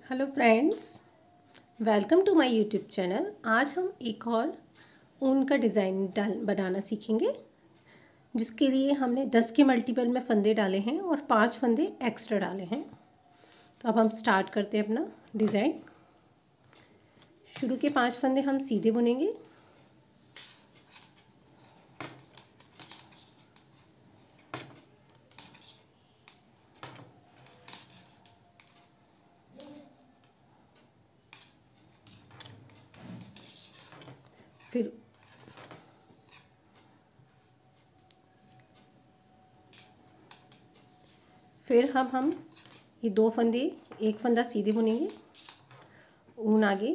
Hello friends, welcome to my YouTube channel. आज हम एक और ऊन का डिज़ाइन बनाना सीखेंगे, जिसके लिए हमने 10 के मल्टीपल में फंदे डाले हैं और 5 फंदे एक्स्ट्रा डाले हैं। तो अब हम स्टार्ट करते हैं अपना डिज़ाइन। शुरू के 5 फंदे हम सीधे बुनेंगे। फिर हम ये 2 फंदे, एक फंदा सीधे बुनेंगे, ऊन आगे,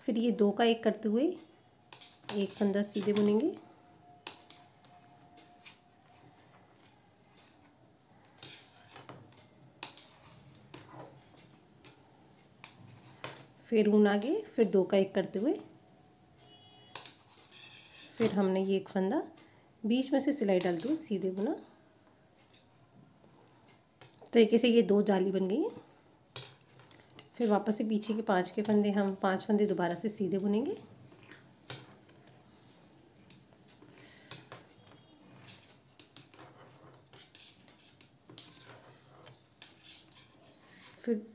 फिर ये 2 का 1 करते हुए एक फंदा सीधे बुनेंगे, फिर ऊन आगे, फिर 2 का 1 करते हुए, फिर हमने ये एक फंदा बीच में से सिलाई डालते हुए सीधे बुना। तरीके से ये 2 जाली बन गई। फिर वापस से पीछे के 5 के फंदे, हम 5 फंदे दोबारा से सीधे बुनेंगे। फिर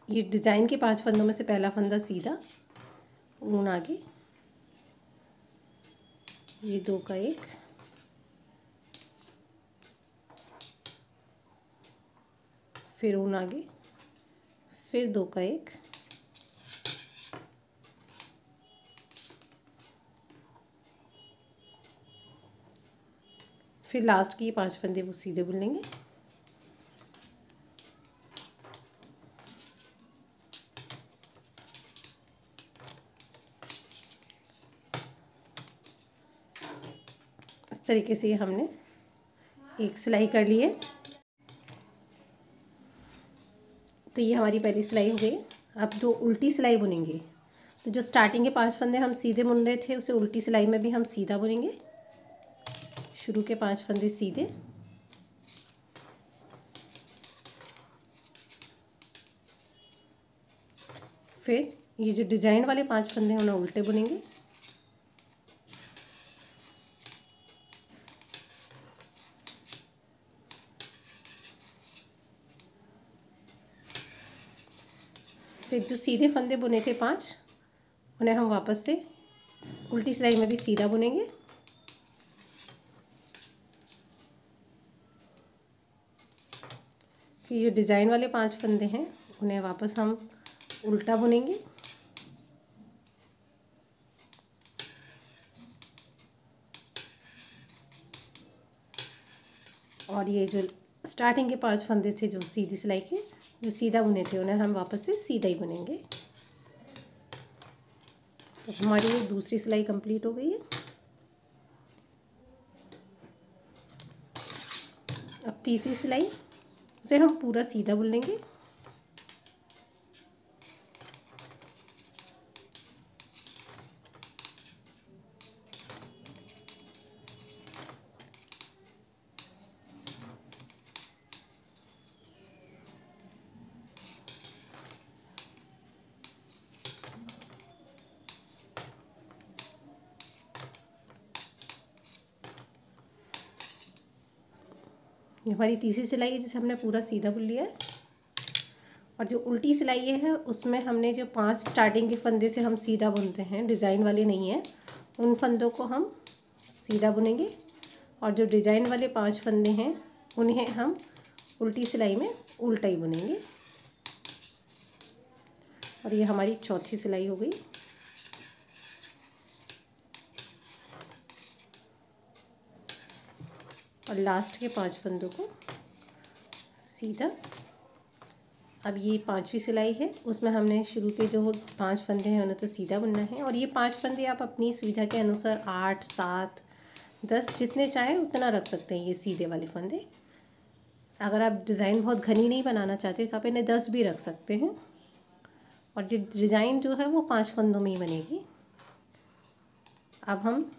ये डिज़ाइन के 5 फंदों में से पहला फंदा सीधा, ऊन आगे, ये 2 का 1, फिर ऊन आगे, फिर 2 का 1, फिर लास्ट की 5 फंदे वो सीधे बुन लेंगे। इस तरीके से हमने एक सिलाई कर ली है। तो ये हमारी पहली सिलाई हो गई। अब जो उल्टी सिलाई बुनेंगे, तो जो स्टार्टिंग के 5 फंदे हम सीधे बुन रहे थे, उसे उल्टी सिलाई में भी हम सीधा बुनेंगे। शुरू के 5 फंदे सीधे, फिर ये जो डिजाइन वाले 5 फंदे हैं उन्हें उल्टे बुनेंगे। फिर जो सीधे फंदे बुने थे 5, उन्हें हम वापस से उल्टी सिलाई में भी सीधा बुनेंगे। फिर ये डिज़ाइन वाले 5 फंदे हैं, उन्हें वापस हम उल्टा बुनेंगे। और ये जो स्टार्टिंग के 5 फंदे थे जो सीधी सिलाई के, जो सीधा बुने थे, उन्हें हम वापस से सीधा ही बुनेंगे। तो हमारी ये दूसरी सिलाई कंप्लीट हो गई है। अब तीसरी सिलाई, उसे हम पूरा सीधा बुन लेंगे। ये हमारी तीसरी सिलाई है जिसे हमने पूरा सीधा बुन लिया है। और जो उल्टी सिलाई है उसमें हमने जो 5 स्टार्टिंग के फंदे से हम सीधा बुनते हैं, डिज़ाइन वाले नहीं हैं, उन फंदों को हम सीधा बुनेंगे। और जो डिज़ाइन वाले 5 फंदे हैं उन्हें हम उल्टी सिलाई में उल्टा ही बुनेंगे। और ये हमारी चौथी सिलाई हो गई। और लास्ट के 5 फंदों को सीधा। अब ये 5वीं सिलाई है, उसमें हमने शुरू के जो 5 फंदे हैं उन्हें तो सीधा बुनना है। और ये 5 फंदे आप अपनी सुविधा के अनुसार 8, 7, 10 जितने चाहें उतना रख सकते हैं ये सीधे वाले फंदे। अगर आप डिज़ाइन बहुत घनी नहीं बनाना चाहते तो आप इन्हें 10 भी रख सकते हैं। और ये डिज़ाइन जो है वो 5 फंदों में ही बनेगी। अब हम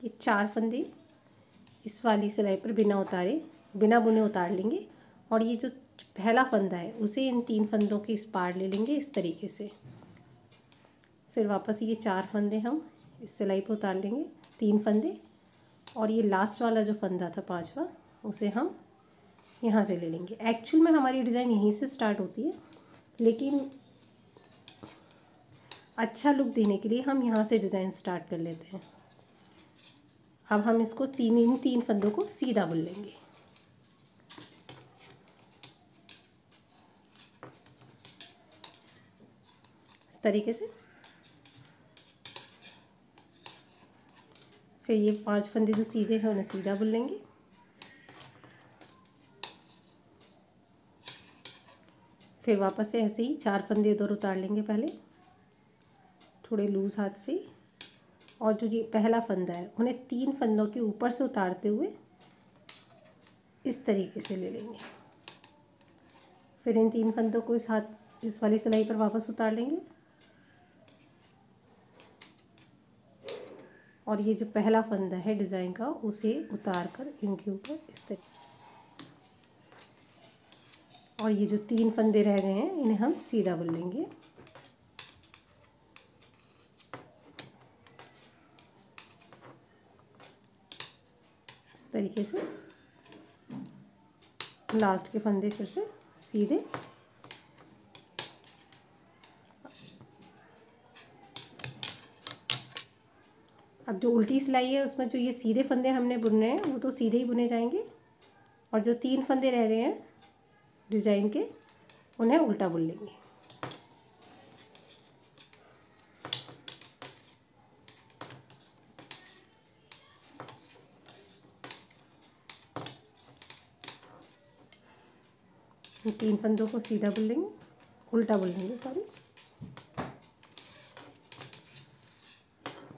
ये 4 फंदे इस वाली सिलाई पर बिना बुने उतार लेंगे। और ये जो पहला फंदा है उसे इन 3 फंदों के इस पार ले लेंगे इस तरीके से। फिर वापस ये 4 फंदे हम इस सिलाई पर उतार लेंगे, 3 फंदे, और ये लास्ट वाला जो फंदा था 5वां उसे हम यहाँ से ले लेंगे। एक्चुअल में हमारी डिज़ाइन यहीं से स्टार्ट होती है, लेकिन अच्छा लुक देने के लिए हम यहाँ से डिज़ाइन स्टार्ट कर लेते हैं। अब हम इसको इन 3 फंदों को सीधा बुन लेंगे। इस तरीके से। फिर ये 5 फंदे जो सीधे हैं उन्हें सीधा बुन लेंगे। फिर वापस से ऐसे ही 4 फंदे इधर उतार लेंगे पहले थोड़े लूज़ हाथ से, और जो ये पहला फंदा है उन्हें 3 फंदों के ऊपर से उतारते हुए इस तरीके से ले लेंगे। फिर इन 3 फंदों को इस वाली सिलाई पर वापस उतार लेंगे, और ये जो पहला फंदा है डिज़ाइन का उसे उतार कर इनके ऊपर इस तरीके, और ये जो 3 फंदे रह गए हैं इन्हें हम सीधा बुन लेंगे। इस तरीके से लास्ट के फंदे फिर से सीधे। अब जो उल्टी सिलाई है उसमें जो ये सीधे फंदे हमने बुनने हैं वो तो सीधे ही बुने जाएंगे, और जो 3 फंदे रह गए हैं डिज़ाइन के उन्हें उल्टा बुन लेंगे। ये 3 फंदों को सीधा बुन लेंगे, उल्टा बुन लेंगे सॉरी।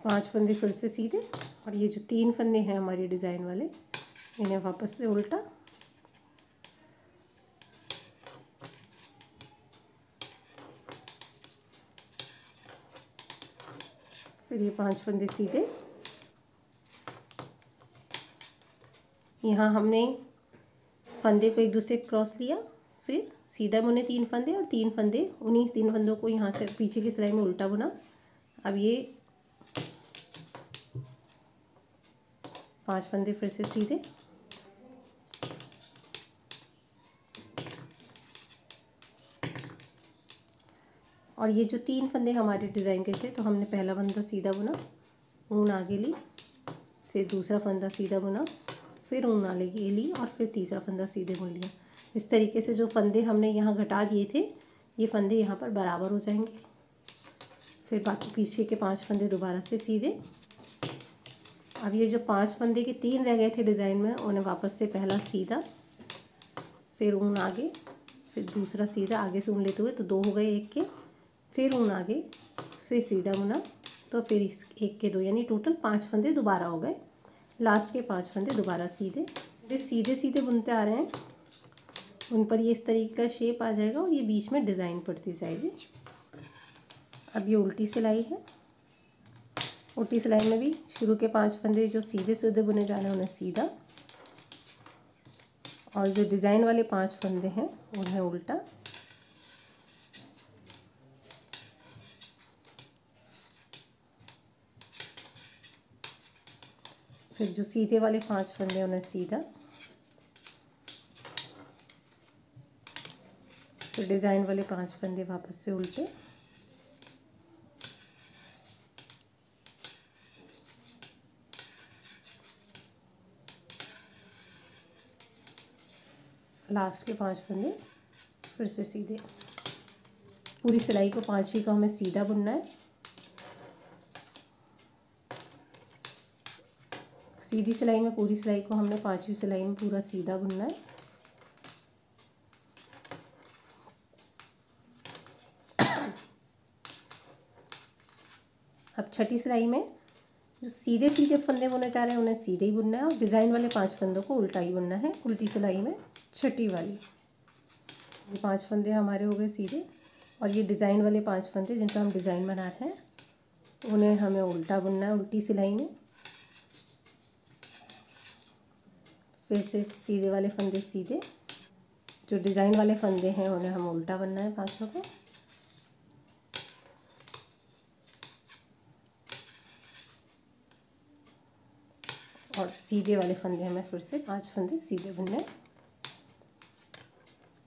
5 फंदे फिर से सीधे, और ये जो 3 फंदे हैं हमारे डिज़ाइन वाले इन्हें वापस से उल्टा। फिर ये 5 फंदे सीधे। यहाँ हमने फंदे को एक दूसरे क्रॉस लिया, फिर सीधा बुने 3 फंदे, और 3 फंदे उन्हीं 3 फंदों को यहाँ से पीछे की सिलाई में उल्टा बुना। अब ये 5 फंदे फिर से सीधे, और ये जो 3 फंदे हमारे डिज़ाइन के थे तो हमने पहला फंदा सीधा बुना, ऊन आगे ली, फिर दूसरा फंदा सीधा बुना, फिर ऊन आगे ली, और फिर तीसरा फंदा सीधे बुन लिया। इस तरीके से जो फंदे हमने यहाँ घटा दिए थे ये फंदे यहाँ पर बराबर हो जाएंगे। फिर बाकी पीछे के 5 फंदे दोबारा से सीधे। अब ये जो 5 फंदे के 3 रह गए थे डिज़ाइन में उन्हें वापस से पहला सीधा, फिर ऊन आगे, फिर दूसरा सीधा, आगे से ऊन लेते हुए तो 2 हो गए एक के, फिर ऊन आगे, फिर सीधा बुना, तो फिर इस एक के 2 यानी टोटल 5 फंदे दोबारा हो गए। लास्ट के 5 फंदे दोबारा सीधे। सीधे सीधे बुनते आ रहे हैं, उन पर ये इस तरीके का शेप आ जाएगा और ये बीच में डिज़ाइन पड़ती जाएगी। अब ये उल्टी सिलाई है। उल्टी सिलाई में भी शुरू के 5 फंदे जो सीधे सीधे बुने जाने उन्हें सीधा, और जो डिज़ाइन वाले 5 फंदे हैं उन्हें उल्टा। फिर जो सीधे वाले 5 फंदे उन्हें सीधा, फिर डिज़ाइन वाले 5 फंदे वापस से उल्टे, लास्ट के 5 फंदे फिर से सीधे। पूरी सिलाई को 5वीं को हमें सीधा बुनना है। सीधी सिलाई में पूरी सिलाई को हमने 5वीं सिलाई में पूरा सीधा बुनना है। अब छठी सिलाई में जो सीधे सीधे फंदे बुने जा रहे हैं उन्हें सीधे ही बुनना है, और डिज़ाइन वाले 5 फंदों को उल्टा ही बुनना है। उल्टी सिलाई में छठी वाली ये 5 फंदे हमारे हो गए सीधे, और ये डिज़ाइन वाले 5 फंदे जिनका हम डिज़ाइन बना रहे हैं उन्हें हमें उल्टा बुनना है उल्टी सिलाई में। फिर से सीधे वाले फंदे सीधे, जो डिज़ाइन वाले फंदे हैं उन्हें हम उल्टा बनना है पांचों को। और सीधे वाले फंदे हमें फिर से 5 फंदे सीधे बुनने हैं।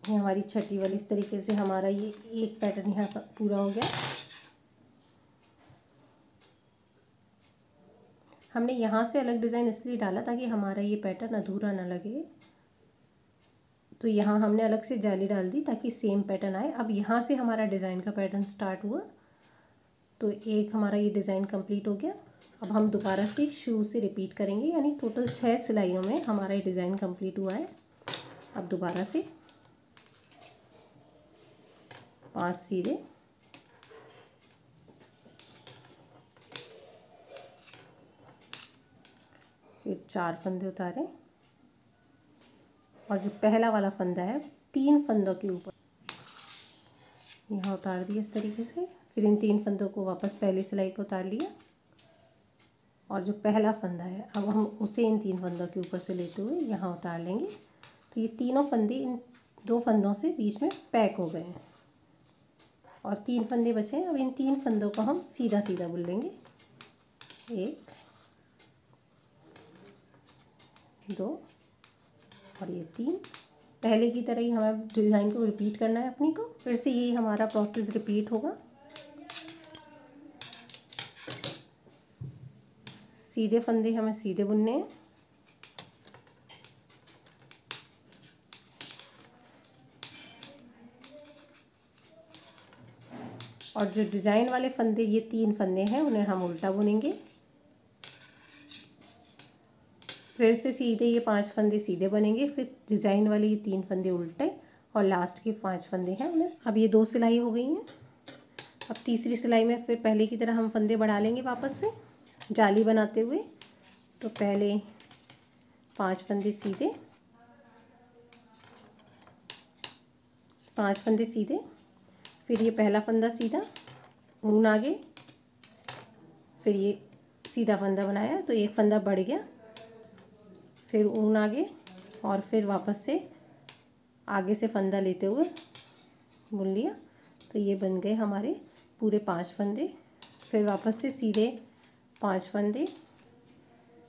ये हमारी छठी वाली, इस तरीके से हमारा ये एक पैटर्न यहाँ पर पूरा हो गया। हमने यहाँ से अलग डिज़ाइन इसलिए डाला ताकि हमारा ये पैटर्न अधूरा ना लगे, तो यहाँ हमने अलग से जाली डाल दी ताकि सेम पैटर्न आए। अब यहाँ से हमारा डिज़ाइन का पैटर्न स्टार्ट हुआ, तो एक हमारा ये डिज़ाइन कंप्लीट हो गया। अब हम दोबारा से शुरू से रिपीट करेंगे, यानी टोटल 6 सिलाइयों में हमारा ये डिज़ाइन कंप्लीट हुआ है। अब दोबारा से 5 सीधे, फिर 4 फंदे उतारे, और जो पहला वाला फंदा है 3 फंदों के ऊपर यहाँ उतार दिया इस तरीके से। फिर इन 3 फंदों को वापस पहली सिलाई पर उतार लिया, और जो पहला फंदा है अब हम उसे इन 3 फंदों के ऊपर से लेते हुए यहाँ उतार लेंगे। तो ये तीनों फंदे इन 2 फंदों से बीच में पैक हो गए हैं, और 3 फंदे बचे हैं। अब इन 3 फंदों को हम सीधा सीधा बुन लेंगे। 1 2 और ये 3। पहले की तरह ही हमें डिज़ाइन को रिपीट करना है अपनी को, फिर से यही हमारा प्रोसेस रिपीट होगा। सीधे फंदे हमें सीधे बुनने हैं, और जो डिज़ाइन वाले फंदे ये 3 फंदे हैं उन्हें हम उल्टा बुनेंगे। फिर से सीधे ये 5 फंदे सीधे बनेंगे, फिर डिज़ाइन वाले ये 3 फंदे उल्टे, और लास्ट के 5 फंदे हैं उन्हें। अब ये 2 सिलाई हो गई हैं। अब तीसरी सिलाई में फिर पहले की तरह हम फंदे बढ़ा लेंगे वापस से जाली बनाते हुए। तो पहले 5 फंदे सीधे, 5 फंदे सीधे, फिर ये पहला फंदा सीधा, ऊन आगे, फिर ये सीधा फंदा बनाया तो एक फंदा बढ़ गया, फिर ऊन आगे, और फिर वापस से आगे से फंदा लेते हुए बुन लिया। तो ये बन गए हमारे पूरे 5 फंदे। फिर वापस से सीधे 5 फंदे,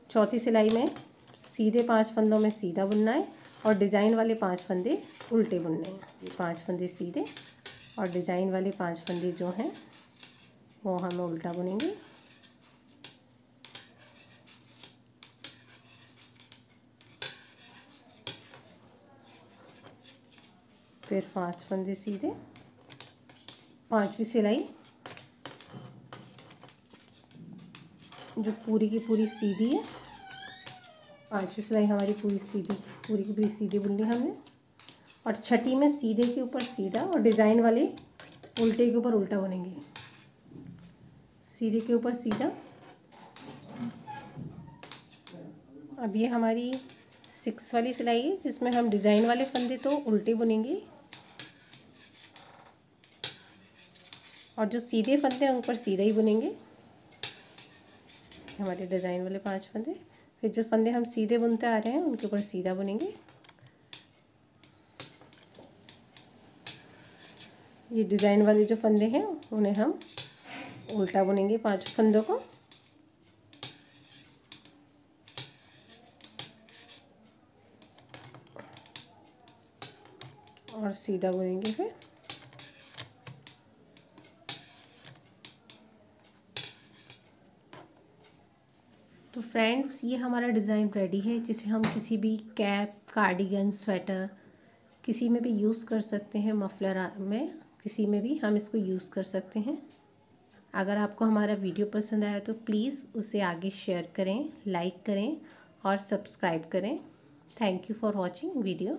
चौथी सिलाई में सीधे 5 फंदों में सीधा बुनना है, और डिज़ाइन वाले 5 फंदे उल्टे बुनने हैं। ये 5 फंदे सीधे, और डिज़ाइन वाले 5 फंदे जो हैं वो हम उल्टा बुनेंगे। फिर 5 फंदे सीधे, 5वीं सिलाई जो पूरी की पूरी सीधी है, 5वीं सिलाई हमारी पूरी की पूरी सीधी बुननी हमने, और छठी में सीधे के ऊपर सीधा और डिज़ाइन वाले उल्टे के ऊपर उल्टा बुनेंगे। सीधे के ऊपर सीधा। अब ये हमारी 6 वाली सिलाई है, जिसमें हम डिज़ाइन वाले फंदे तो उल्टे बुनेंगे, और जो सीधे फंदे हैं उन पर सीधा ही बुनेंगे हमारे डिज़ाइन वाले 5 फंदे। फिर जो फंदे हम सीधे बुनते आ रहे हैं उनके ऊपर सीधा बुनेंगे। ये डिज़ाइन वाले जो फंदे हैं उन्हें हम उल्टा बुनेंगे 5 फंदों को, और सीधा बुनेंगे फिर। तो फ्रेंड्स, ये हमारा डिज़ाइन रेडी है, जिसे हम किसी भी कैप, कार्डिगन, स्वेटर किसी में भी यूज़ कर सकते हैं। मफलर में किसी में भी हम इसको यूज़ कर सकते हैं। अगर आपको हमारा वीडियो पसंद आया तो प्लीज़ उसे आगे शेयर करें, लाइक करें और सब्सक्राइब करें। Thank you for watching video.